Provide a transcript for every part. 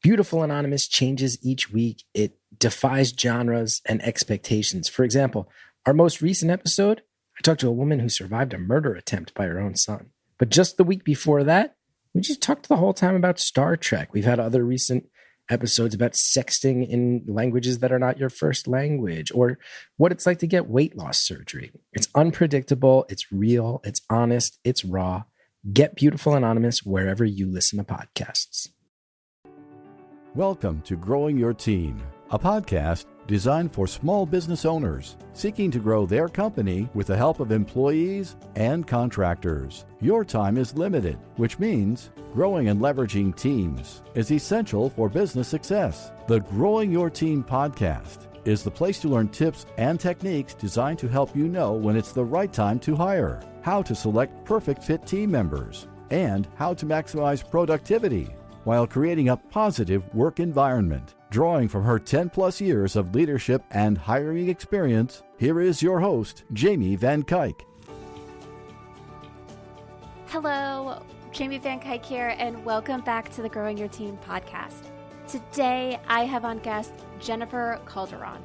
Beautiful Anonymous changes each week. It defies genres and expectations. For example, our most recent episode, I talked to a woman who survived a murder attempt by her own son. But just the week before that, we just talked the whole time about Star Trek. We've had other recent episodes about sexting in languages that are not your first language, or what it's like to get weight loss surgery. It's unpredictable, it's real, it's honest, it's raw. Get Beautiful Anonymous wherever you listen to podcasts. Welcome to Growing Your Team, a podcast designed for small business owners seeking to grow their company with the help of employees and contractors. Your time is limited, which means growing and leveraging teams is essential for business success. The Growing Your Team podcast is the place to learn tips and techniques designed to help you know when it's the right time to hire, how to select perfect fit team members, and how to maximize productivity while creating a positive work environment. Drawing from her 10-plus years of leadership and hiring experience, here is your host, Jamie Van Kuyk. Hello, Jamie Van Kuyk here, and welcome back to the Growing Your Team podcast. Today, I have on guest Jennifer Calderon.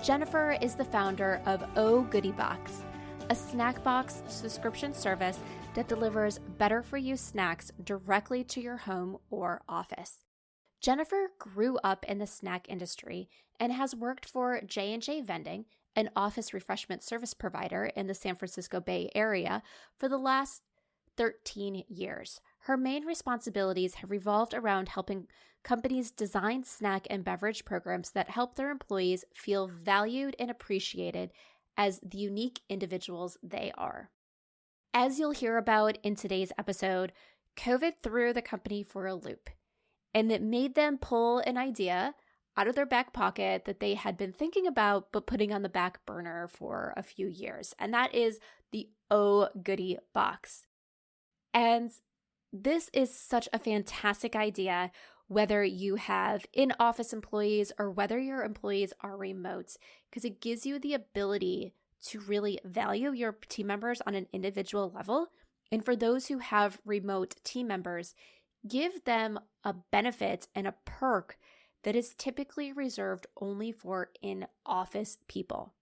Jennifer is the founder of Oh Goodie Box, a snack box subscription service that delivers better-for-you snacks directly to your home or office. Jennifer grew up in the snack industry and has worked for J&J Vending, an office refreshment service provider in the San Francisco Bay Area, for the last 13 years. Her main responsibilities have revolved around helping companies design snack and beverage programs that help their employees feel valued and appreciated as the unique individuals they are. As you'll hear about in today's episode, COVID threw the company for a loop, and it made them pull an idea out of their back pocket that they had been thinking about but putting on the back burner for a few years, and that is the Oh Goodie Box. And this is such a fantastic idea, whether you have in-office employees or whether your employees are remote, because it gives you the ability to really value your team members on an individual level. And for those who have remote team members, give them a benefit and a perk that is typically reserved only for in-office people.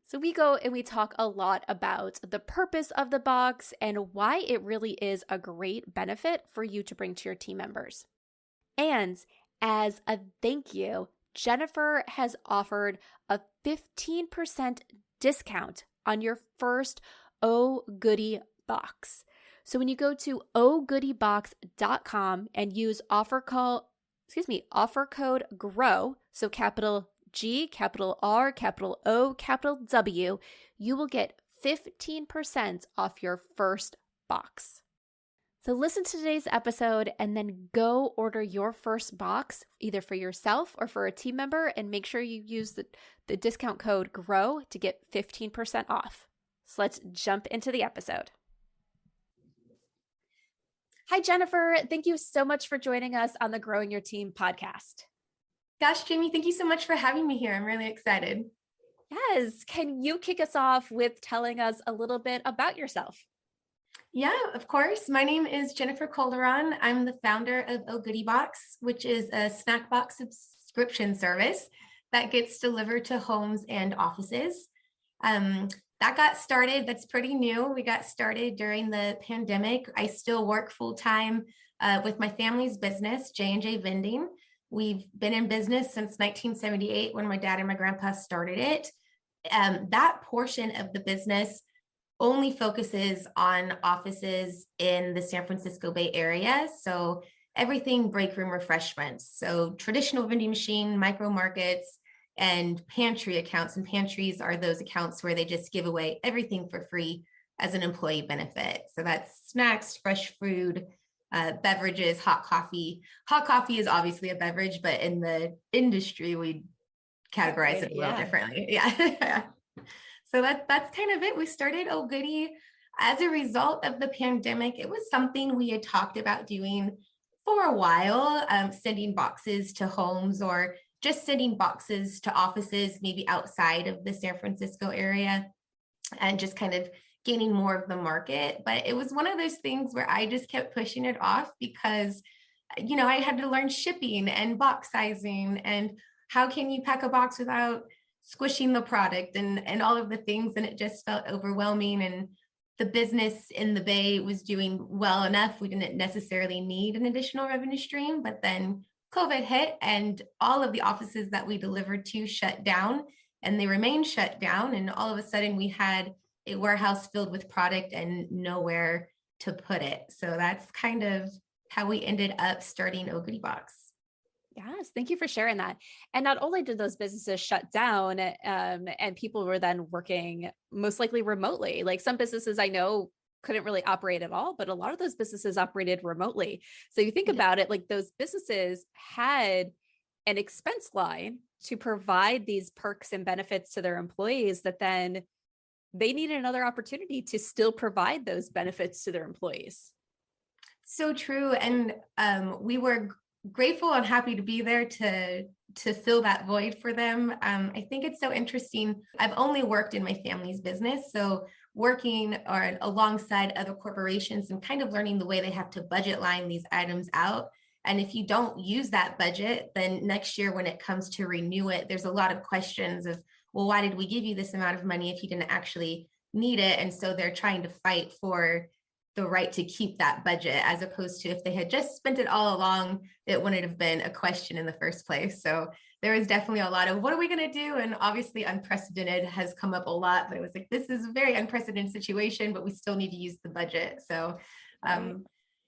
So we go and we talk a lot about the purpose of the box and why it really is a great benefit for you to bring to your team members. And as a thank you, Jennifer has offered a 15% discount on your first Oh Goodie Box. So when you go to ohgoodiebox.com and use offer code GROW, so capital G, capital R, capital O, capital W, you will get 15% off your first box. So listen to today's episode and then go order your first box, either for yourself or for a team member, and make sure you use the discount code GROW to get 15% off. So let's jump into the episode. Hi, Jennifer. Thank you so much for joining us on the Growing Your Team podcast. Gosh, Jamie, thank you so much for having me here. I'm really excited. Yes. Can you kick us off with telling us a little bit about yourself? Yeah, of course. My name is Jennifer Calderon. I'm the founder of Oh Goodie Box, which is a snack box subscription service that gets delivered to homes and offices. That got started, that's pretty new. We got started during the pandemic. I still work full-time with my family's business, J&J Vending. We've been in business since 1978 when my dad and my grandpa started it. That portion of the business only focuses on offices in the San Francisco Bay Area. So everything break room refreshments. So traditional vending machine, micro markets, and pantry accounts. And pantries are those accounts where they just give away everything for free as an employee benefit. So that's snacks, fresh food, beverages, hot coffee. Hot coffee is obviously a beverage, but in the industry, we categorize it a little differently. Yeah. So that's kind of it. We started Oh Goodie as a result of the pandemic. It was something we had talked about doing for a while, sending boxes to homes or just sending boxes to offices, maybe outside of the San Francisco area, and just kind of gaining more of the market. But it was one of those things where I just kept pushing it off because I had to learn shipping and box sizing and how can you pack a box without squishing the product and all of the things. And it just felt overwhelming. And the business in the Bay was doing well enough. We didn't necessarily need an additional revenue stream, but then COVID hit and all of the offices that we delivered to shut down and they remained shut down. And all of a sudden we had a warehouse filled with product and nowhere to put it. So that's kind of how we ended up starting Oh Goodie Box. Yes, thank you for sharing that. And not only did those businesses shut down, and people were then working most likely remotely, like some businesses I know couldn't really operate at all, but a lot of those businesses operated remotely. So you think about it, like those businesses had an expense line to provide these perks and benefits to their employees that then they needed another opportunity to still provide those benefits to their employees. So true. And we were grateful and happy to be there to fill that void for them. I think it's so interesting. I've only worked in my family's business, so working or alongside other corporations and kind of learning the way they have to budget line these items out. And if you don't use that budget, then next year when it comes to renew it, there's a lot of questions of, well, why did we give you this amount of money if you didn't actually need it? And so they're trying to fight for the right to keep that budget, as opposed to if they had just spent it all along, it wouldn't have been a question in the first place. So there was definitely a lot of, what are we going to do? And obviously unprecedented has come up a lot, but it was like, this is a very unprecedented situation, but we still need to use the budget. So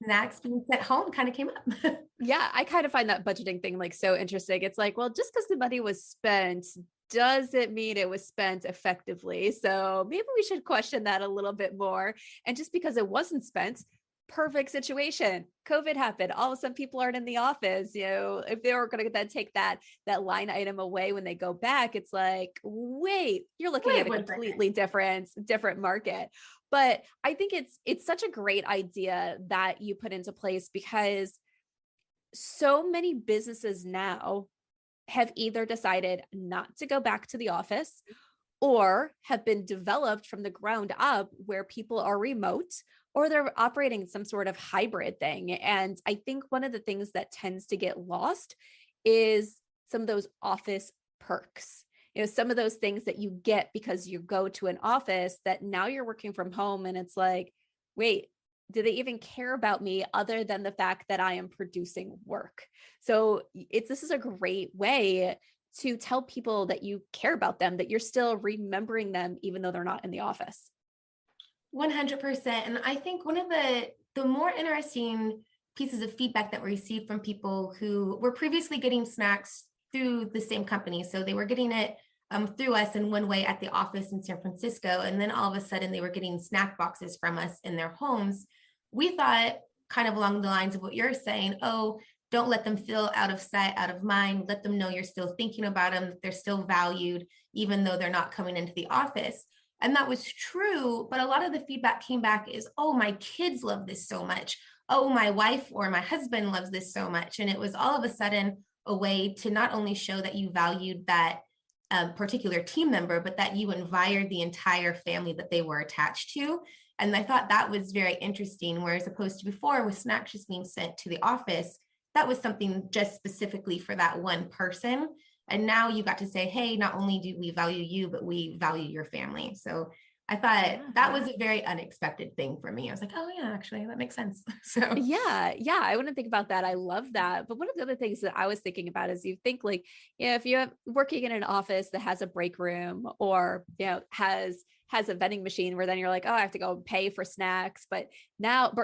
snacks being sent home kind of came up. Yeah, I kind of find that budgeting thing like so interesting. It's like, well, just because the money was spent doesn't mean it was spent effectively. So maybe we should question that a little bit more. And just because it wasn't spent, perfect situation. COVID happened. All of a sudden people aren't in the office. If they were going to then take that line item away when they go back, it's like, wait, you're looking at a completely different market. But I think it's such a great idea that you put into place, because so many businesses now have either decided not to go back to the office or have been developed from the ground up where people are remote or they're operating some sort of hybrid thing. And I think one of the things that tends to get lost is some of those office perks. Some of those things that you get because you go to an office that now you're working from home, and it's like, wait, do they even care about me other than the fact that I am producing work? So this is a great way to tell people that you care about them, that you're still remembering them, even though they're not in the office. 100%. And I think one of the more interesting pieces of feedback that we received from people who were previously getting snacks through the same company. So they were getting it through us in one way at the office in San Francisco. And then all of a sudden they were getting snack boxes from us in their homes. We thought kind of along the lines of what you're saying, oh, don't let them feel out of sight, out of mind. Let them know you're still thinking about them, that they're still valued, even though they're not coming into the office. And that was true. But a lot of the feedback came back is, oh, my kids love this so much. Oh, my wife or my husband loves this so much. And it was all of a sudden a way to not only show that you valued that particular team member, but that you invited the entire family that they were attached to. And I thought that was very interesting, whereas opposed to before with snacks just being sent to the office, that was something just specifically for that one person. And now you got to say, hey, not only do we value you, but we value your family. So I thought that was a very unexpected thing for me. I was like, oh yeah, actually that makes sense. So yeah, I wouldn't think about that. I love that. But one of the other things that I was thinking about is you think like, if you're working in an office that has a break room or, has a vending machine where then you're like, oh, I have to go pay for snacks. But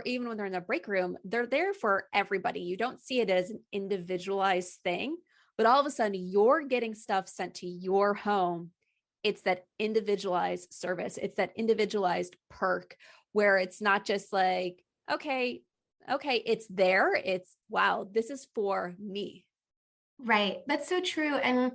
even when they're in the break room, they're there for everybody. You don't see it as an individualized thing, but all of a sudden you're getting stuff sent to your home. It's that individualized service. It's that individualized perk where it's not just like, okay, it's there. It's, wow, this is for me. Right. That's so true. And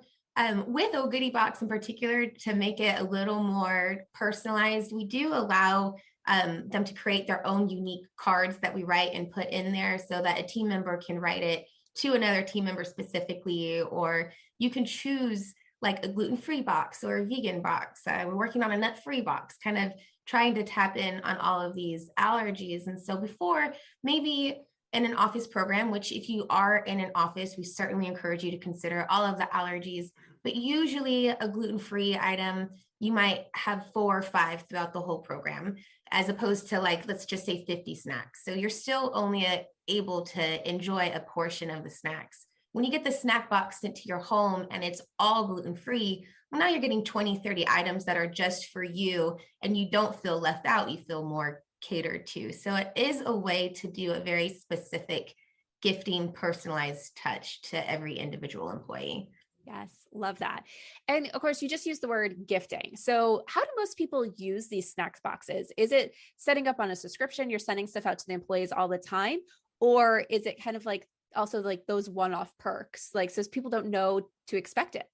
with Oh Goodie Box in particular, to make it a little more personalized, we do allow them to create their own unique cards that we write and put in there so that a team member can write it to another team member specifically, or you can choose like a gluten-free box or a vegan box. We're working on a nut-free box, kind of trying to tap in on all of these allergies. And so before, maybe in an office program, which if you are in an office, we certainly encourage you to consider all of the allergies, but usually a gluten-free item, you might have 4 or 5 throughout the whole program, as opposed to like, let's just say 50 snacks. So you're still only able to enjoy a portion of the snacks. When you get the snack box sent to your home and it's all gluten-free, well, now you're getting 20, 30 items that are just for you, and you don't feel left out. You feel more catered to. So it is a way to do a very specific gifting, personalized touch to every individual employee. Yes, love that. And of course, you just used the word gifting. So how do most people use these snacks boxes? Is it setting up on a subscription? You're sending stuff out to the employees all the time? Or is it kind of like also like those one-off perks, like so people don't know to expect it?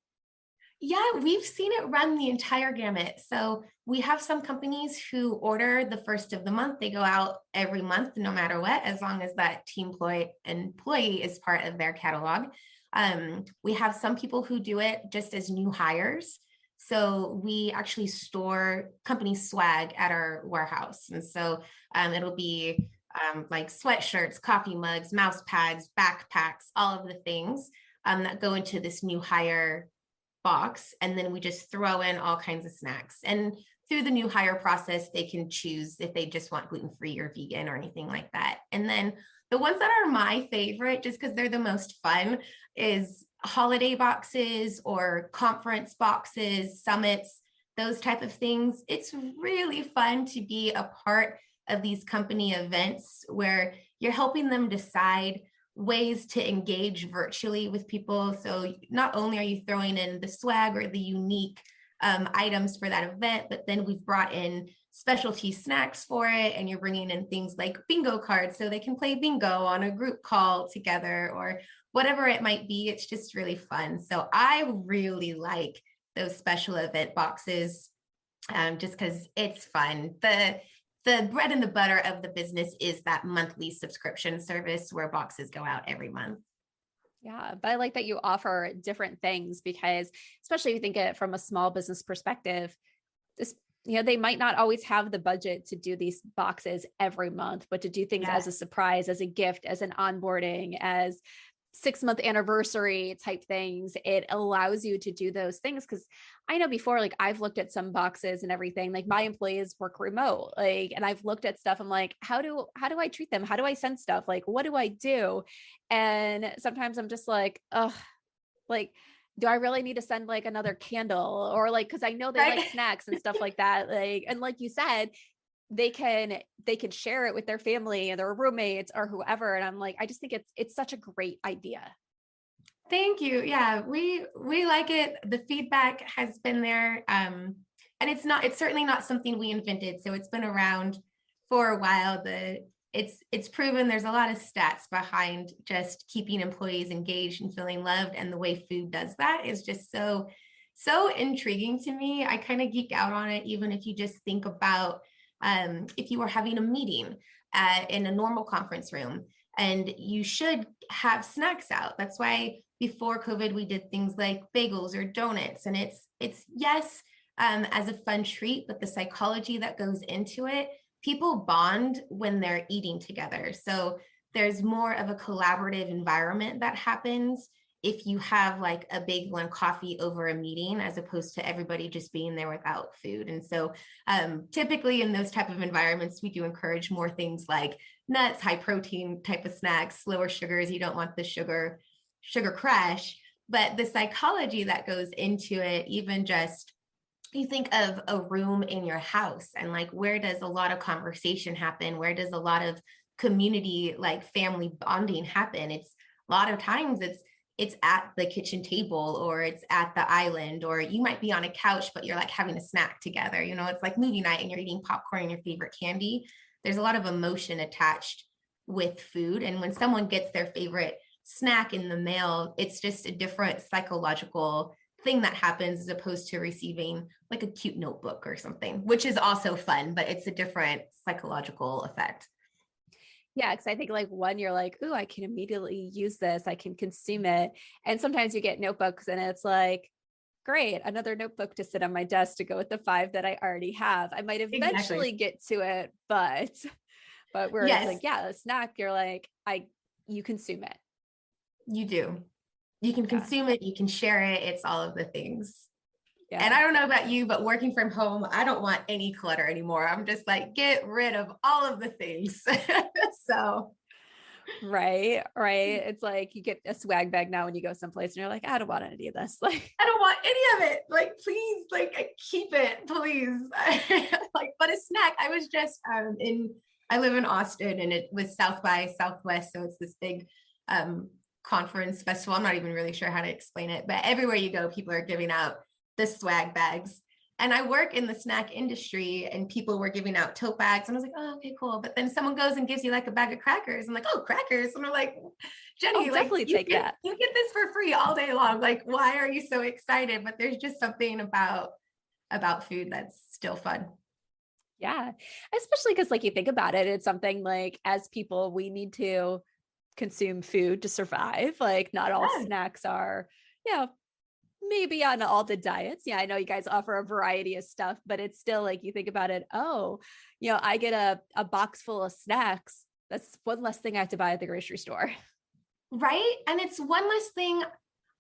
Yeah, we've seen it run the entire gamut. So we have some companies who order the first of the month. They go out every month, no matter what, as long as that team employee is part of their catalog. We have some people who do it just as new hires. So we actually store company swag at our warehouse. And so it'll be like sweatshirts, coffee mugs, mouse pads, backpacks, all of the things that go into this new hire box. And then we just throw in all kinds of snacks. And through the new hire process, they can choose if they just want gluten-free or vegan or anything like that. And then the ones that are my favorite, just because they're the most fun, is holiday boxes or conference boxes, summits, those type of things. It's really fun to be a part of these company events where you're helping them decide ways to engage virtually with people. So not only are you throwing in the swag or the unique items for that event, but then we've brought in specialty snacks for it, and you're bringing in things like bingo cards so they can play bingo on a group call together or whatever it might be. It's just really fun. So I really like those special event boxes just because it's fun. The bread and the butter of the business is that monthly subscription service where boxes go out every month. Yeah, but I like that you offer different things because, especially if you think it from a small business perspective, this, they might not always have the budget to do these boxes every month, but to do things as a surprise, as a gift, as an onboarding, as 6-month anniversary type things, it allows you to do those things. Cause I know before, like I've looked at some boxes and everything, like my employees work remote, like, and I've looked at stuff. I'm like, how do I treat them? How do I send stuff? Like, what do I do? And sometimes I'm just like, oh, like, do I really need to send like another candle or like, cause I know they like snacks and stuff like that. Like, and like you said, they can share it with their family and their roommates or whoever. And I'm like, I just think it's such a great idea. Thank you. Yeah, we like it. The feedback has been there. And it's certainly not something we invented. So it's been around for a while. It's proven there's a lot of stats behind just keeping employees engaged and feeling loved. And the way food does that is just so intriguing to me. I kind of geek out on it, even if you just think about if you were having a meeting in a normal conference room and you should have snacks out. That's why before COVID, we did things like bagels or donuts. And it's yes, as a fun treat, but the psychology that goes into it, people bond when they're eating together. So there's more of a collaborative environment that happens if you have like a bagel and coffee over a meeting, as opposed to everybody just being there without food. And so typically in those type of environments, we do encourage more things like nuts, high protein type of snacks, lower sugars. You don't want the sugar crash, but the psychology that goes into it, even just you think of a room in your house and like, where does a lot of conversation happen? Where does a lot of community, like family bonding happen? It's a lot of times it's at the kitchen table or it's at the island, or you might be on a couch, but you're like having a snack together. It's like movie night and you're eating popcorn and your favorite candy. There's a lot of emotion attached with food. And when someone gets their favorite snack in the mail, it's just a different psychological thing that happens as opposed to receiving like a cute notebook or something, which is also fun, but it's a different psychological effect. Yeah, because I think like one, you're like, ooh, I can immediately use this. I can consume it. And sometimes you get notebooks and it's like, great, another notebook to sit on my desk to go with the 5 that I already have. I might eventually get to it, but But where it's Yes, like, yeah, a snack, you're like, you consume it. you do. You can Yeah. consume it, you can share it. It's all of the things. Yeah. And I don't know about you, but working from home, I don't want any clutter anymore. I'm just like, get rid of all of the things. So, Right. It's like you get a swag bag now when you go someplace and you're like, I don't want any of this. Like, I don't want any of it. Like, please, like, keep it, please. Like, but a snack. I was just I live in Austin, and it was South by Southwest. So it's this big conference festival. I'm not even really sure how to explain it, but everywhere you go, people are giving out the swag bags. And I work in the snack industry, and people were giving out tote bags. And I was like, oh, okay, cool. But then someone goes and gives you like a bag of crackers. I'm like, oh, crackers. And I'm like, Jenny, I'll like definitely take that. You get this for free all day long. Like, why are you so excited? But there's just something about food that's still fun. Yeah. Especially because like you think about it, it's something like as people, we need to consume food to survive. Like not all Yeah. snacks are, maybe on all the diets. Yeah, I know you guys offer a variety of stuff, but it's still like you think about it. Oh, I get a box full of snacks. That's one less thing I have to buy at the grocery store. Right. And it's one less thing.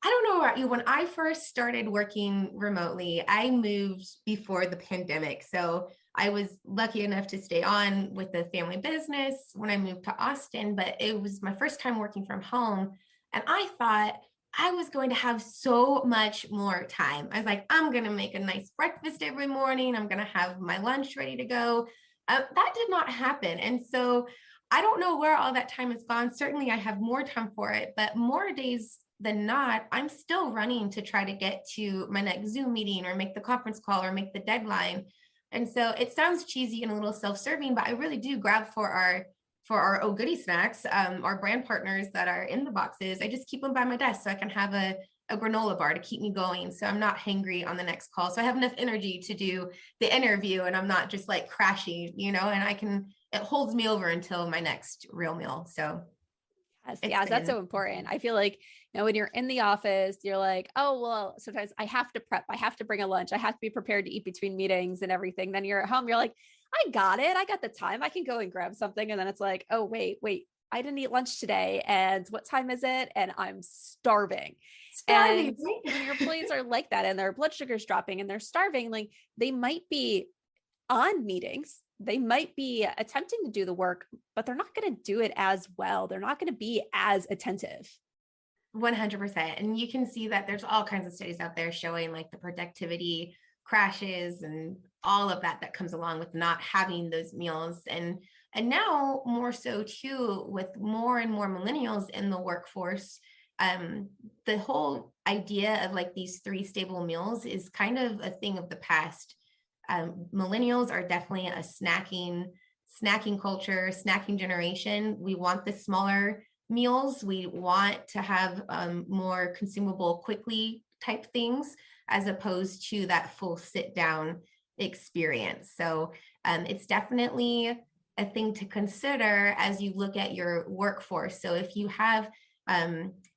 I don't know about you. When I first started working remotely, I moved before the pandemic. So I was lucky enough to stay on with the family business when I moved to Austin, but it was my first time working from home. And I thought I was going to have so much more time. I was like, I'm going to make a nice breakfast every morning. I'm going to have my lunch ready to go. That did not happen. And so I don't know where all that time has gone. Certainly I have more time for it, but more days than not, I'm still running to try to get to my next Zoom meeting or make the conference call or make the deadline. And so it sounds cheesy and a little self-serving, but I really do grab for our Oh Goody snacks, our brand partners that are in the boxes. I just keep them by my desk so I can have a granola bar to keep me going. So I'm not hangry on the next call. So I have enough energy to do the interview and I'm not just like crashing, and it holds me over until my next real meal. So Yes, that's so important. I feel like, when you're in the office, you're like, oh, well, sometimes I have to prep. I have to bring a lunch. I have to be prepared to eat between meetings and everything. Then you're at home, you're like, I got it. I got the time. I can go and grab something. And then it's like, oh, wait, I didn't eat lunch today. And what time is it? And I'm starving. And when your employees are like that and their blood sugar's dropping and they're starving, like they might be on meetings. They might be attempting to do the work, but they're not going to do it as well. They're not going to be as attentive. 100%. And you can see that there's all kinds of studies out there showing like the productivity crashes and all of that comes along with not having those meals. And now more so too, with more and more millennials in the workforce, the whole idea of like these 3 stable meals is kind of a thing of the past. Millennials are definitely a snacking culture, snacking generation. We want the smaller meals. We want to have more consumable quickly type things as opposed to that full sit down experience. So it's definitely a thing to consider as you look at your workforce. So if you have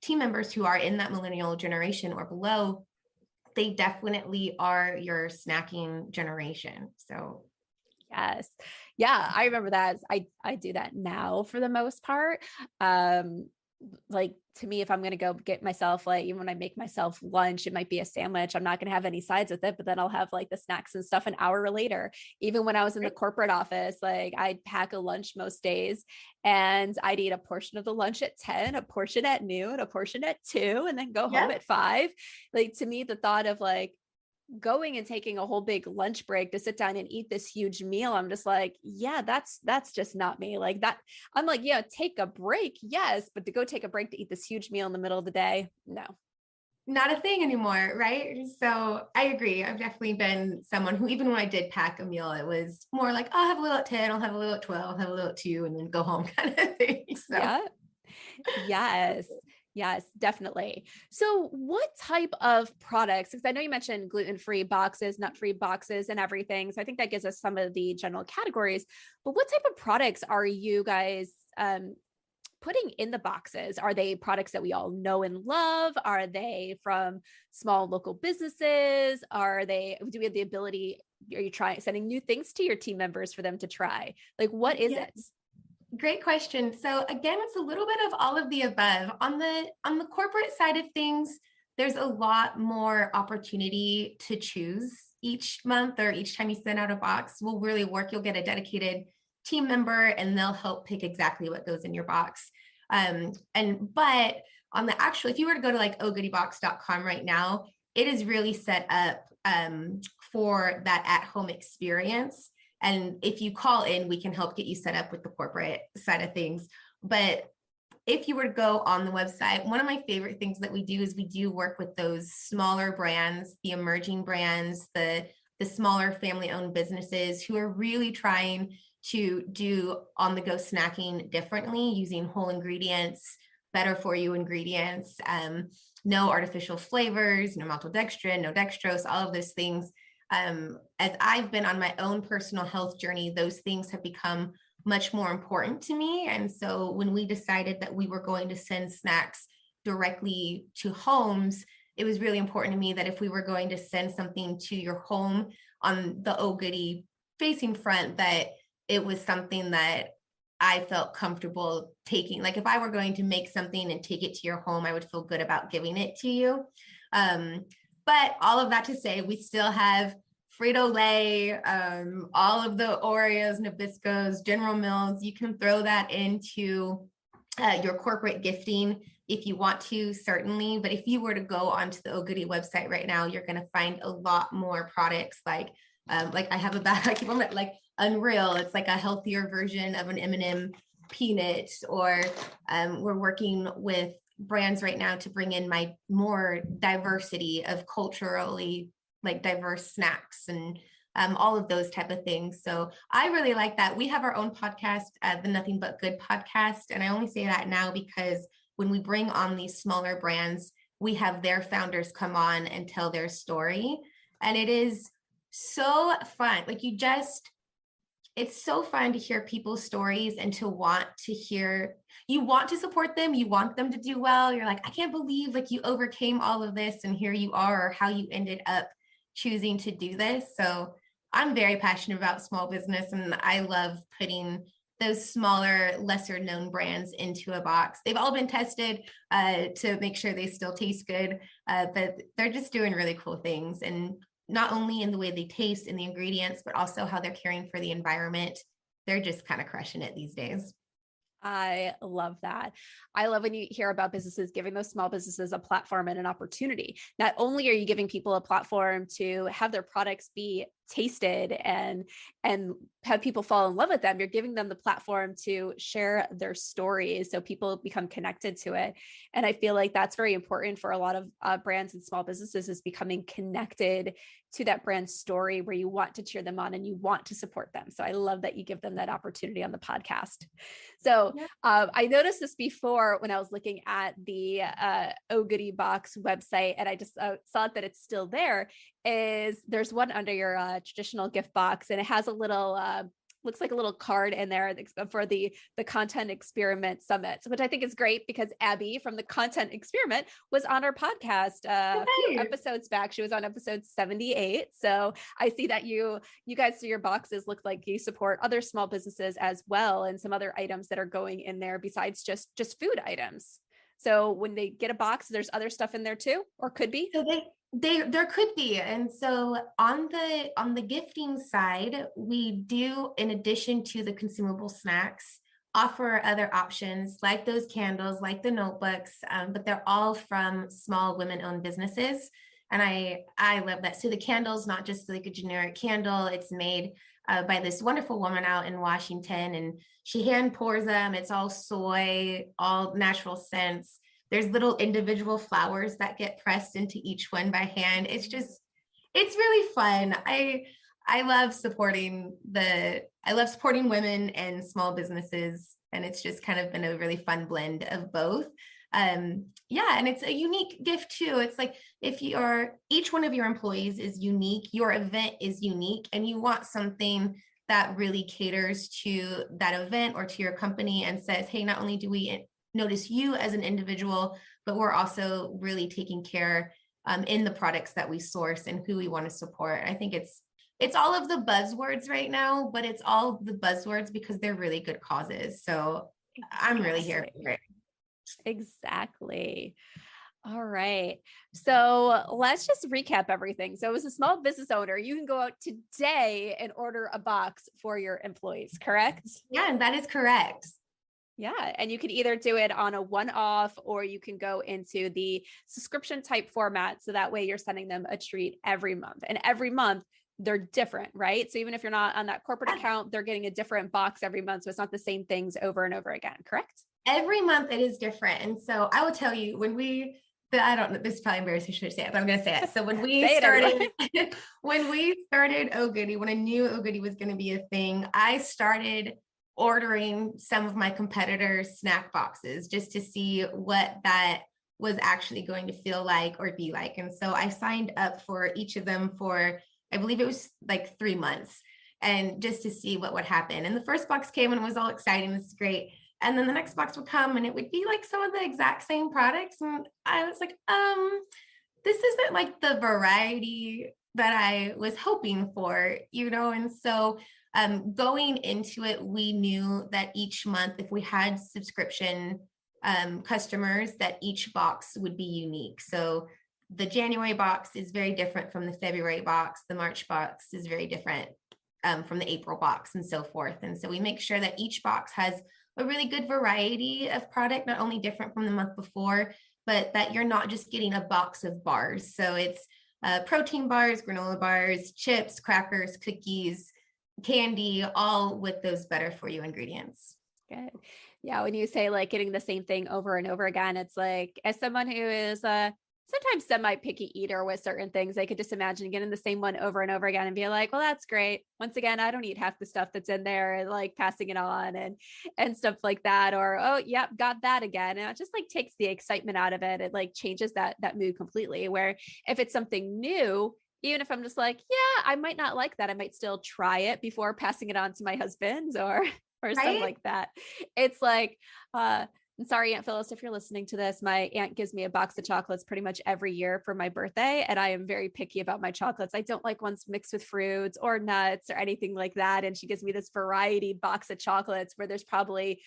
team members who are in that millennial generation or below, they definitely are your snacking generation. So yes. Yeah. I remember that. I do that now for the most part. Like to me, if I'm going to go get myself, like even when I make myself lunch, it might be a sandwich. I'm not going to have any sides with it, but then I'll have like the snacks and stuff an hour later. Even when I was in the corporate office, like I'd pack a lunch most days and I'd eat a portion of the lunch at 10, a portion at noon, a portion at 2, and then go home at 5. Like to me, the thought of like going and taking a whole big lunch break to sit down and eat this huge meal, I'm just like, yeah, that's just not me. Like that, I'm like, yeah, take a break. Yes. But to go take a break to eat this huge meal in the middle of the day, no. Not a thing anymore, right? So I agree. I've definitely been someone who, even when I did pack a meal, it was more like, I'll have a little at 10, I'll have a little at 12, I'll have a little at 2, and then go home kind of thing. So. Yeah. Yes, definitely. So what type of products, because I know you mentioned gluten-free boxes, nut-free boxes and everything. So I think that gives us some of the general categories, but what type of products are you guys putting in the boxes? Are they products that we all know and love? Are they from small local businesses? Do we have the ability, are you sending new things to your team members for them to try? Like, what is it? Great question. So again, it's a little bit of all of the above. On the corporate side of things, there's a lot more opportunity to choose each month or each time you send out a box. We'll really work. You'll get a dedicated team member and they'll help pick exactly what goes in your box. But on the actual, if you were to go to like ogoodiebox.com right now, it is really set up for that at-home experience. And if you call in, we can help get you set up with the corporate side of things. But if you were to go on the website, one of my favorite things that we do is we do work with those smaller brands, the emerging brands, the smaller family-owned businesses who are really trying to do on-the-go snacking differently, using whole ingredients, better for you ingredients, no artificial flavors, no maltodextrin, no dextrose, all of those things. As I've been on my own personal health journey, those things have become much more important to me. And so when we decided that we were going to send snacks directly to homes, it was really important to me that if we were going to send something to your home on the Oh Goody facing front, that it was something that I felt comfortable taking. Like if I were going to make something and take it to your home, I would feel good about giving it to you. But all of that to say, we still have Frito-Lay, all of the Oreos, Nabiscos, General Mills. You can throw that into your corporate gifting if you want to, certainly. But if you were to go onto the Oh Goody website right now, you're going to find a lot more products like I have a bag, I keep on like Unreal. It's like a healthier version of an M&M peanut, or we're working with brands right now to bring in my more diversity of culturally like diverse snacks and all of those type of things. So I really like that. We have our own podcast, the Nothing But Good podcast. And I only say that now because when we bring on these smaller brands, we have their founders come on and tell their story. And it is so fun. Like it's so fun to hear people's stories and to want to hear, you want to support them, you want them to do well. You're like, I can't believe like you overcame all of this and here you are, or how you ended up choosing to do this. So I'm very passionate about small business, and I love putting those smaller, lesser known brands into a box. They've all been tested to make sure they still taste good, but they're just doing really cool things. And not only in the way they taste and the ingredients, but also how they're caring for the environment. They're just kind of crushing it these days. I love that. I love when you hear about businesses giving those small businesses a platform and an opportunity. Not only are you giving people a platform to have their products be tasted and have people fall in love with them, you're giving them the platform to share their stories so people become connected to it. And I feel like that's very important for a lot of brands and small businesses, is becoming connected to that brand story where you want to cheer them on and you want to support them. So I love that you give them that opportunity on the podcast. So I noticed this before when I was looking at the Oh Goody Box website, and I just saw that it's still there. There's one under your traditional gift box, and it has a little looks like a little card in there for the Content Experiment Summit, which I think is great because Abby from the Content Experiment was on our podcast a few episodes back. She was on episode 78. So I see that you guys, through your boxes, look like you support other small businesses as well, and some other items that are going in there besides just food items. So when they get a box, there's other stuff in there too, or could be. So there could be. And so on the gifting side, we do, in addition to the consumable snacks, offer other options like those candles, like the notebooks, but they're all from small women-owned businesses. And I love that. So the candle's not just like a generic candle. It's made by this wonderful woman out in Washington, and she hand pours them. It's all soy, all natural scents. There's little individual flowers that get pressed into each one by hand. It's really fun. I love supporting women and small businesses. And it's just kind of been a really fun blend of both. And it's a unique gift too. It's like each one of your employees is unique, your event is unique, and you want something that really caters to that event or to your company and says, hey, not only do we notice you as an individual, but we're also really taking care in the products that we source and who we want to support. I think it's it's all of the buzzwords right now, but it's all the buzzwords because they're really good causes. So I'm really here for it. Exactly. All right. So let's just recap everything. So as a small business owner, you can go out today and order a box for your employees, correct? Yeah, and that is correct. Yeah. And you can either do it on a one-off or you can go into the subscription type format. So that way you're sending them a treat every month, and every month they're different, right? So even if you're not on that corporate account, they're getting a different box every month. So it's not the same things over and over again, correct? Every month it is different. And so I will tell you, I don't know, this is probably embarrassing, I should say it, but I'm going to say it. So when we when we started Oh Goody, when I knew Oh Goody was going to be a thing, I started ordering some of my competitors' snack boxes just to see what that was actually going to feel like or be like. And so I signed up for each of them for, I believe it was like 3 months, and just to see what would happen. And the first box came and it was all exciting. This is great. And then the next box would come and it would be like some of the exact same products. And I was like, this isn't like the variety that I was hoping for, And so going into it, we knew that each month, if we had subscription customers, that each box would be unique. So the January box is very different from the February box. The March box is very different from the April box, and so forth. And so we make sure that each box has a really good variety of product, not only different from the month before, but that you're not just getting a box of bars. So it's protein bars, granola bars, chips, crackers, cookies, candy, all with those better for you ingredients. Good. Yeah. When you say like getting the same thing over and over again, it's like, as someone who is sometimes semi-picky eater with certain things, I could just imagine getting the same one over and over again and be like, well, that's great. Once again, I don't eat half the stuff that's in there, and like passing it on and stuff like that. Or, oh, yep, got that again. And it just like takes the excitement out of it. It like changes that mood completely. Where if it's something new, even if I'm just like, yeah, I might not like that, I might still try it before passing it on to my husband or something like that. It's like, I'm sorry, Aunt Phyllis, if you're listening to this, my aunt gives me a box of chocolates pretty much every year for my birthday. And I am very picky about my chocolates. I don't like ones mixed with fruits or nuts or anything like that. And she gives me this variety box of chocolates where there's probably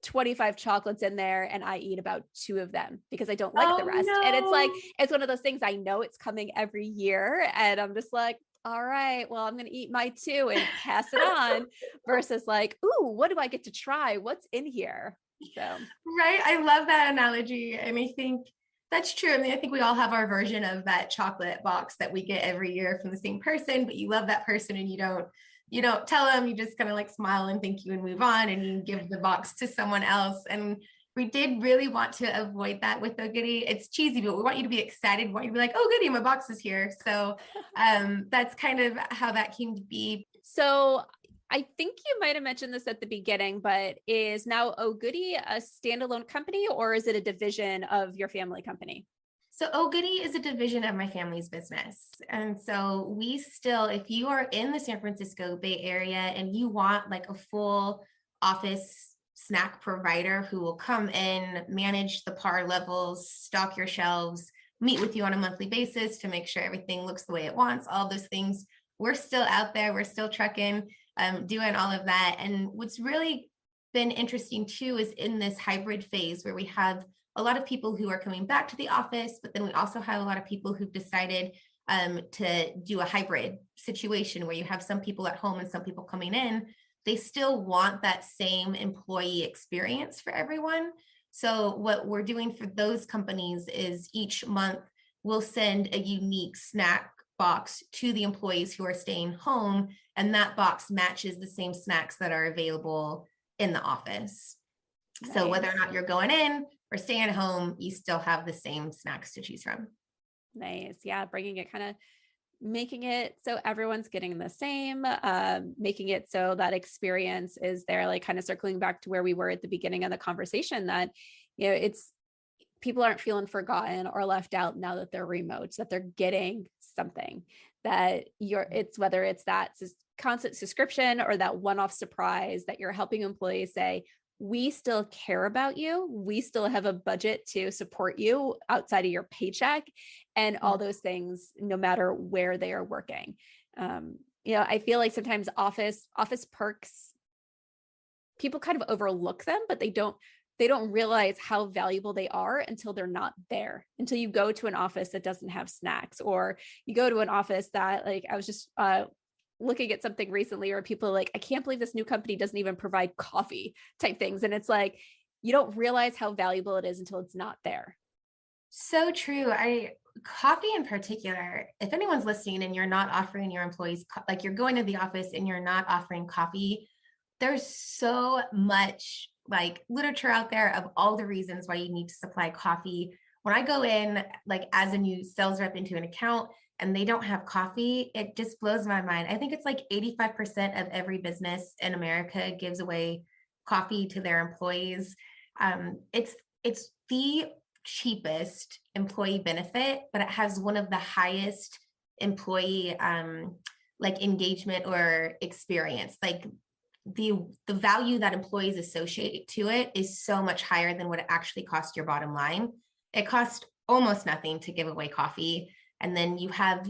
25 chocolates in there, and I eat about 2 of them because I don't like the rest. No. And it's like, it's one of those things, I know it's coming every year, and I'm just like, all right, well, I'm going to eat my 2 and pass it on versus like, ooh, what do I get to try? What's in here? So, right. I love that analogy. And I think that's true. I mean, I think we all have our version of that chocolate box that we get every year from the same person, but you love that person and you don't tell them, you just kind of like smile and thank you and move on, and you give the box to someone else. And we did really want to avoid that with Oh Goody. It's cheesy, but we want you to be excited. We want you to be like, oh goody, my box is here. So that's kind of how that came to be. So I think you might have mentioned this at the beginning, but is now Oh Goody a standalone company, or is it a division of your family company? So Oh Goody is a division of my family's business. And so we still, if you are in the San Francisco Bay Area and you want like a full office snack provider who will come in, manage the par levels, stock your shelves, meet with you on a monthly basis to make sure everything looks the way it wants, all those things, we're still out there, we're still trucking, doing all of that. And what's really been interesting too is in this hybrid phase where we have a lot of people who are coming back to the office, but then we also have a lot of people who've decided to do a hybrid situation where you have some people at home and some people coming in. They still want that same employee experience for everyone. So what we're doing for those companies is each month we'll send a unique snack box to the employees who are staying home, and that box matches the same snacks that are available in the office. Nice. So whether or not you're going in or staying at home, you still have the same snacks to choose from. Nice. Yeah. Bringing it kind of, making it so everyone's getting the same, making it so that experience is there, like kind of circling back to where we were at the beginning of the conversation, that, it's, people aren't feeling forgotten or left out now that they're remote, that they're getting something that it's whether it's that constant subscription or that one-off surprise that you're helping employees say, we still care about you. We still have a budget to support you outside of your paycheck and all those things, no matter where they are working. I feel like sometimes office perks, people kind of overlook them, but they don't realize how valuable they are until they're not there, until you go to an office that doesn't have snacks, or you go to an office that, like, I was just looking at something recently, or people are like, I can't believe this new company doesn't even provide coffee type things. And it's like, you don't realize how valuable it is until it's not there. So true. Coffee in particular, if anyone's listening and you're not offering your employees, like you're going to the office and you're not offering coffee, there's so much like literature out there of all the reasons why you need to supply coffee. When I go in, like as a new sales rep into an account and they don't have coffee, it just blows my mind. I think it's like 85% of every business in America gives away coffee to their employees. It's the cheapest employee benefit, but it has one of the highest employee like engagement or experience. Like the value that employees associate to it is so much higher than what it actually costs your bottom line. It costs almost nothing to give away coffee. And then you have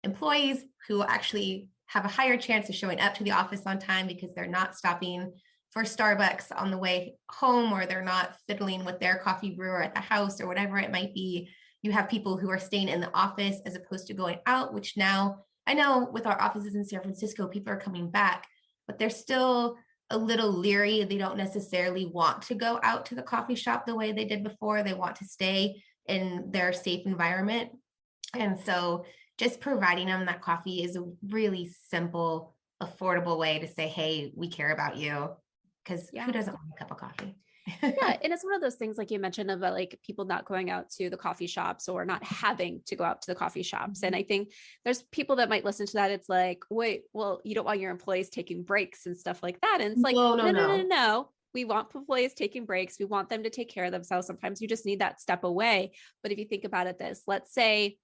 employees who actually have a higher chance of showing up to the office on time because they're not stopping for Starbucks on the way home, or they're not fiddling with their coffee brewer at the house, or whatever it might be. You have people who are staying in the office as opposed to going out, which now I know with our offices in San Francisco, people are coming back, but they're still a little leery. They don't necessarily want to go out to the coffee shop the way they did before. They want to stay in their safe environment. And so just providing them that coffee is a really simple, affordable way to say, hey, we care about you. Because who doesn't want a cup of coffee? Yeah. And it's one of those things, like you mentioned, about like people not going out to the coffee shops or not having to go out to the coffee shops. And I think there's people that might listen to that. It's like, wait, well, you don't want your employees taking breaks and stuff like that. And it's like, no. We want employees taking breaks. We want them to take care of themselves. Sometimes you just need that step away. But if you think about it, let's say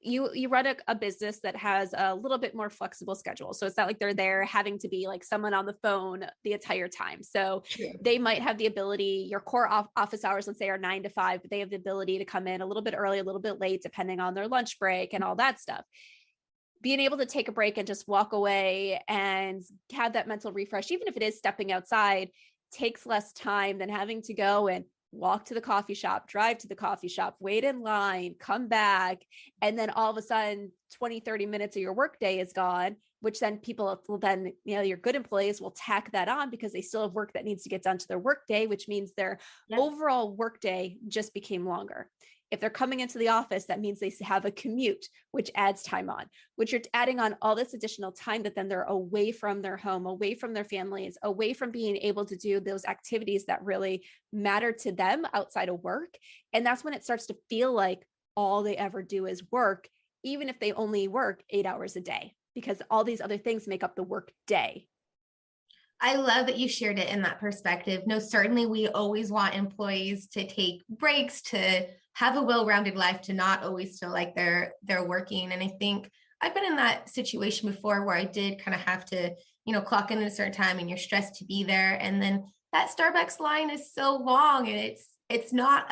you run a business that has a little bit more flexible schedule. So it's not like they're there having to be like someone on the phone the entire time. So they might have the ability, your core office hours, let's say, are 9 to 5, but they have the ability to come in a little bit early, a little bit late, depending on their lunch break and all that stuff. Being able to take a break and just walk away and have that mental refresh, even if it is stepping outside, takes less time than having to go and walk to the coffee shop, drive to the coffee shop, wait in line, come back. And then all of a sudden 20, 30 minutes of your workday is gone, which then people will then, your good employees will tack that on because they still have work that needs to get done to their workday, which means their overall workday just became longer. If they're coming into the office, that means they have a commute, which adds time on, which you're adding on all this additional time that then they're away from their home, away from their families, away from being able to do those activities that really matter to them outside of work. And that's when it starts to feel like all they ever do is work, even if they only work 8 hours a day, because all these other things make up the work day. I love that you shared it in that perspective. No, certainly we always want employees to take breaks, to have a well-rounded life, to not always feel like they're working. And I think I've been in that situation before where I did kind of have to, clock in at a certain time and you're stressed to be there. And then that Starbucks line is so long and it's not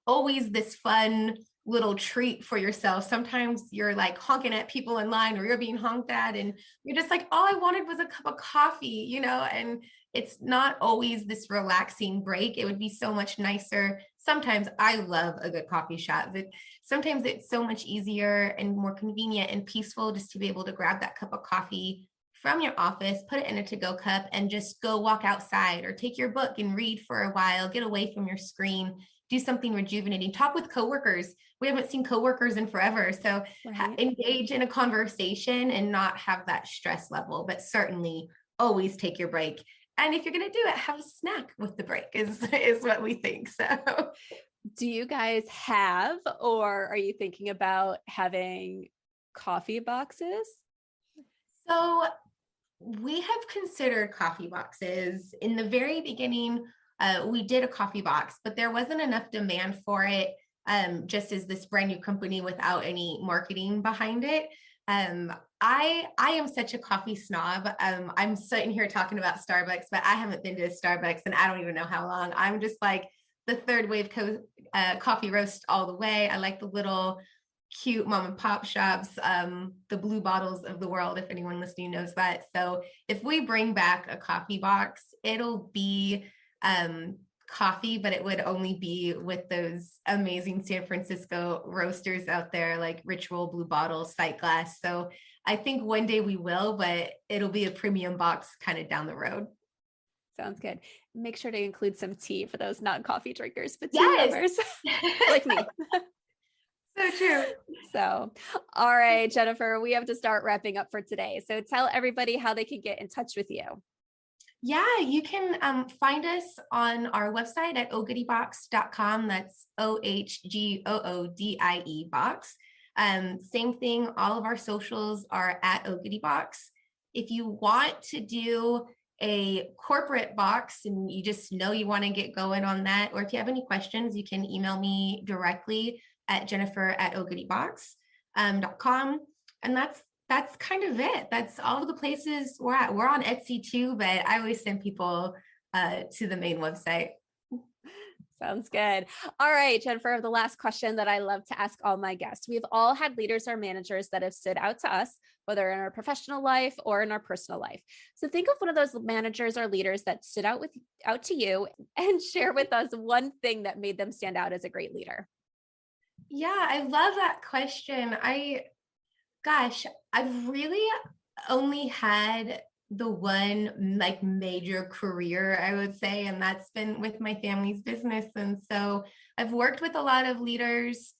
always this fun little treat for yourself. Sometimes you're like honking at people in line, or you're being honked at and you're just like, all I wanted was a cup of coffee, and it's not always this relaxing break. It would be so much nicer. Sometimes I love a good coffee shop, but sometimes it's so much easier and more convenient and peaceful just to be able to grab that cup of coffee from your office, put it in a to-go cup, and just go walk outside or take your book and read for a while, get away from your screen, do something rejuvenating, talk with coworkers. We haven't seen coworkers in forever. So engage in a conversation and not have that stress level, but certainly always take your break. And if you're going to do it, have a snack with the break is what we think. So do you guys have, or are you thinking about having coffee boxes? So we have considered coffee boxes. In the very beginning, we did a coffee box, but there wasn't enough demand for it, just as this brand new company without any marketing behind it. I am such a coffee snob. I'm sitting here talking about Starbucks, but I haven't been to a Starbucks and I don't even know how long. I'm just like the third wave coffee roast all the way. I like the little cute mom and pop shops, the Blue Bottles of the world, if anyone listening knows that. So if we bring back a coffee box, it'll be coffee, but it would only be with those amazing San Francisco roasters out there, like Ritual, Blue Bottle, Sight Glass. So I think one day we will, but it'll be a premium box kind of down the road. Sounds good. Make sure to include some tea for those non-coffee drinkers, but tea Yes. lovers like me. So true. So, all right, Jennifer, we have to start wrapping up for today. So tell everybody how they can get in touch with you. Yeah, you can find us on our website at ogoodiebox.com. That's OHGOODIE box. Same thing, all of our socials are at ogoodiebox. If you want to do a corporate box and you just know you want to get going on that, or if you have any questions, you can email me directly at jennifer@ogoodiebox.com. And that's kind of it. That's all of the places we're at. We're on Etsy too, but I always send people to the main website. Sounds good. All right, Jennifer, the last question that I love to ask all my guests. We've all had leaders or managers that have stood out to us, whether in our professional life or in our personal life. So think of one of those managers or leaders that stood out to you and share with us one thing that made them stand out as a great leader. Yeah, I love that question. I've really only had the one like major career, I would say, and that's been with my family's business. And so I've worked with a lot of leaders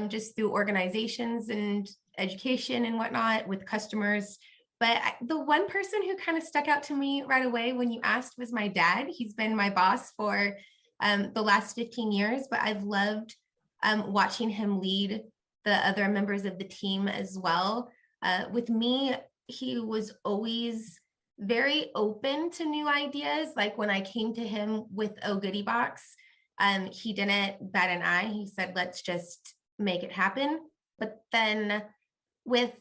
just through organizations and education and whatnot with customers. But the one person who kind of stuck out to me right away when you asked was my dad. He's been my boss for the last 15 years, but I've loved watching him lead the other members of the team as well. With me, he was always very open to new ideas. Like when I came to him with Oh Goodie Box, he didn't bat an eye. He said, let's just make it happen. But then with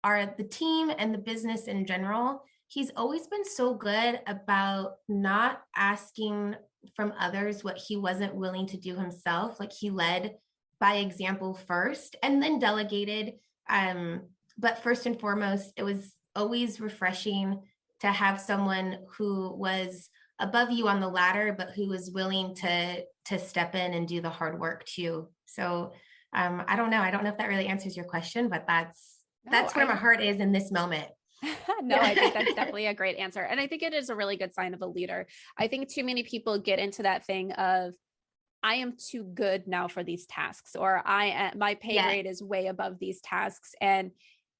the team and the business in general, he's always been so good about not asking from others what he wasn't willing to do himself. Like he led by example first and then delegated. But first and foremost, it was always refreshing to have someone who was above you on the ladder, but who was willing to step in and do the hard work too. So I don't know if that really answers your question, but that's where my heart is in this moment. No, I think that's definitely a great answer. And I think it is a really good sign of a leader. I think too many people get into that thing of, I am too good now for these tasks, or my pay grade is way above these tasks. And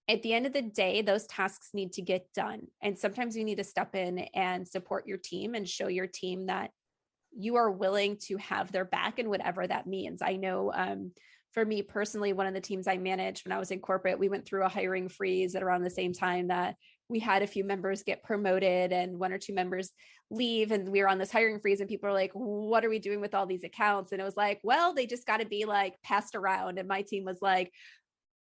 at the end of the day, those tasks need to get done. And sometimes you need to step in and support your team and show your team that you are willing to have their back and whatever that means. I know for me personally, one of the teams I managed when I was in corporate, we went through a hiring freeze at around the same time that we had a few members get promoted and one or two members leave. And we were on this hiring freeze and people were like, what are we doing with all these accounts? And it was like, well, they just got to be like passed around. And my team was like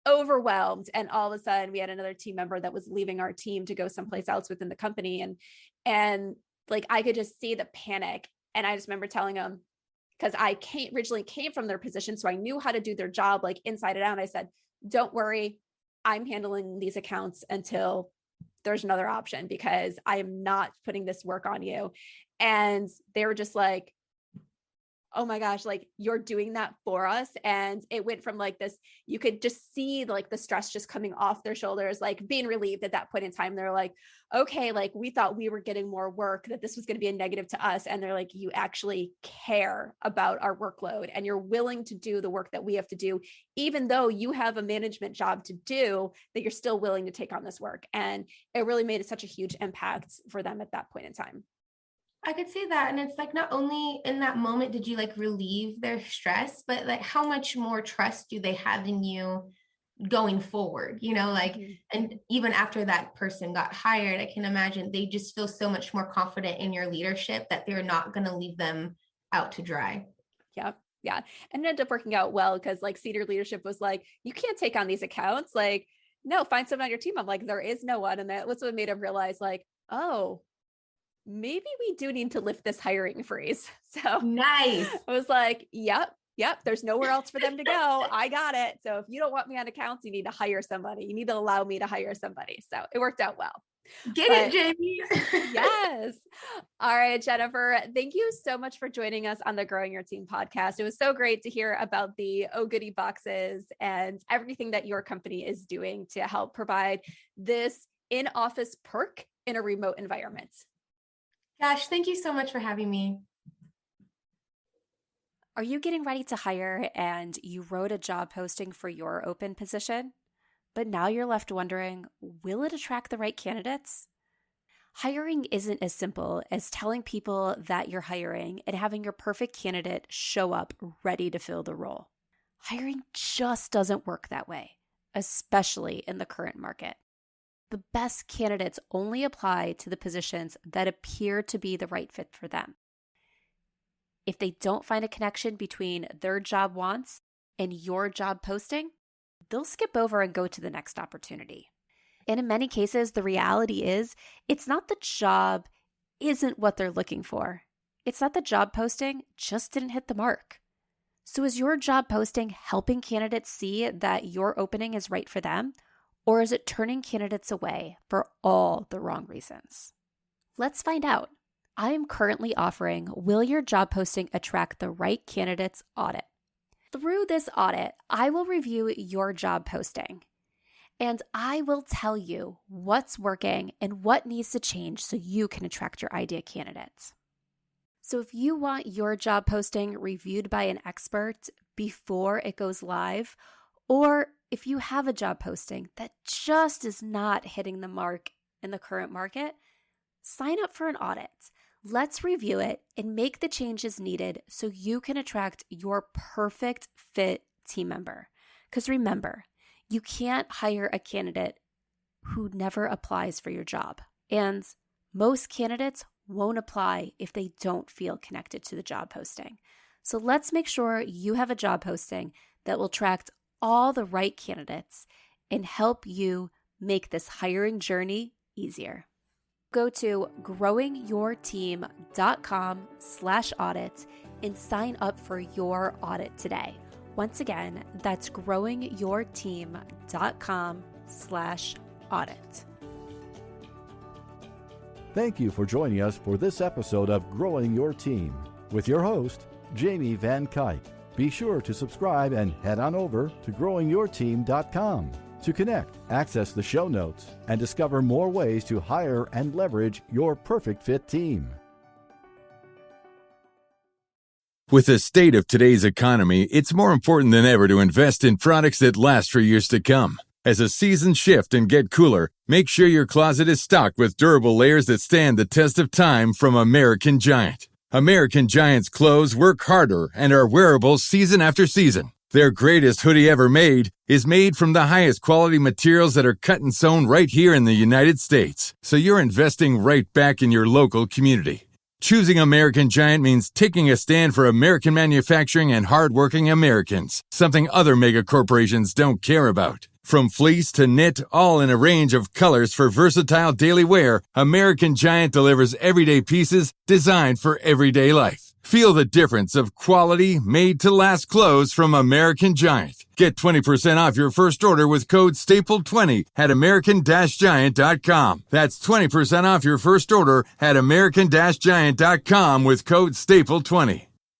overwhelmed. And all of a sudden we had another team member that was leaving our team to go someplace else within the company. And like, I could just see the panic. And I just remember telling them, because I originally came from their position, so I knew how to do their job like inside and out. I said, don't worry, I'm handling these accounts until there's another option, because I am not putting this work on you. And they were just like, oh my gosh, like you're doing that for us. And it went from like this, you could just see like the stress just coming off their shoulders, like being relieved at that point in time. They're like, okay, like we thought we were getting more work, that this was going to be a negative to us. And they're like, you actually care about our workload and you're willing to do the work that we have to do, even though you have a management job to do, that you're still willing to take on this work. And it really made such a huge impact for them at that point in time. I could see that. And it's like, not only in that moment did you like relieve their stress, but like how much more trust do they have in you going forward, you know, like, and even after that person got hired, I can imagine they just feel so much more confident in your leadership that they're not going to leave them out to dry. Yep. Yeah. And it ended up working out well, because like senior leadership was like, you can't take on these accounts. Like, no, find someone on your team. I'm like, there is no one. And that was what made them realize like, oh, maybe we do need to lift this hiring freeze. So nice. I was like, yep, Yep, there's nowhere else for them to go. I got it. So if you don't want me on accounts, you need to hire somebody. You need to allow me to hire somebody. So it worked out well. It, Jamie. Yes. All right, Jennifer, thank you so much for joining us on the Growing Your Team podcast. It was so great to hear about the Oh Goody boxes and everything that your company is doing to help provide this in-office perk in a remote environment. Gosh, thank you so much for having me. Are you getting ready to hire and you wrote a job posting for your open position? But now you're left wondering, will it attract the right candidates? Hiring isn't as simple as telling people that you're hiring and having your perfect candidate show up ready to fill the role. Hiring just doesn't work that way, especially in the current market. The best candidates only apply to the positions that appear to be the right fit for them. If they don't find a connection between their job wants and your job posting, they'll skip over and go to the next opportunity. And in many cases, the reality is it's not the job isn't what they're looking for. It's not the job posting just didn't hit the mark. So is your job posting helping candidates see that your opening is right for them? Or is it turning candidates away for all the wrong reasons? Let's find out. I am currently offering Will Your Job Posting Attract the Right Candidates audit. Through this audit, I will review your job posting, and I will tell you what's working and what needs to change so you can attract your ideal candidates. So if you want your job posting reviewed by an expert before it goes live, or if you have a job posting that just is not hitting the mark in the current market, sign up for an audit. Let's review it and make the changes needed so you can attract your perfect fit team member. Because remember, you can't hire a candidate who never applies for your job. And most candidates won't apply if they don't feel connected to the job posting. So let's make sure you have a job posting that will attract all the right candidates and help you make this hiring journey easier. Go to growingyourteam.com/audit and sign up for your audit today. Once again, that's growingyourteam.com/audit. Thank you for joining us for this episode of Growing Your Team with your host, Jamie Van Kuyk. Be sure to subscribe and head on over to growingyourteam.com to connect, access the show notes, and discover more ways to hire and leverage your perfect fit team. With the state of today's economy, it's more important than ever to invest in products that last for years to come. As the seasons shift and get cooler, make sure your closet is stocked with durable layers that stand the test of time from American Giant. American Giant's clothes work harder and are wearable season after season. Their greatest hoodie ever made is made from the highest quality materials that are cut and sewn right here in the United States. So you're investing right back in your local community. Choosing American Giant means taking a stand for American manufacturing and hardworking Americans, something other mega corporations don't care about. From fleece to knit, all in a range of colors for versatile daily wear, American Giant delivers everyday pieces designed for everyday life. Feel the difference of quality, made-to-last clothes from American Giant. Get 20% off your first order with code STAPLE20 at American-Giant.com. That's 20% off your first order at American-Giant.com with code STAPLE20.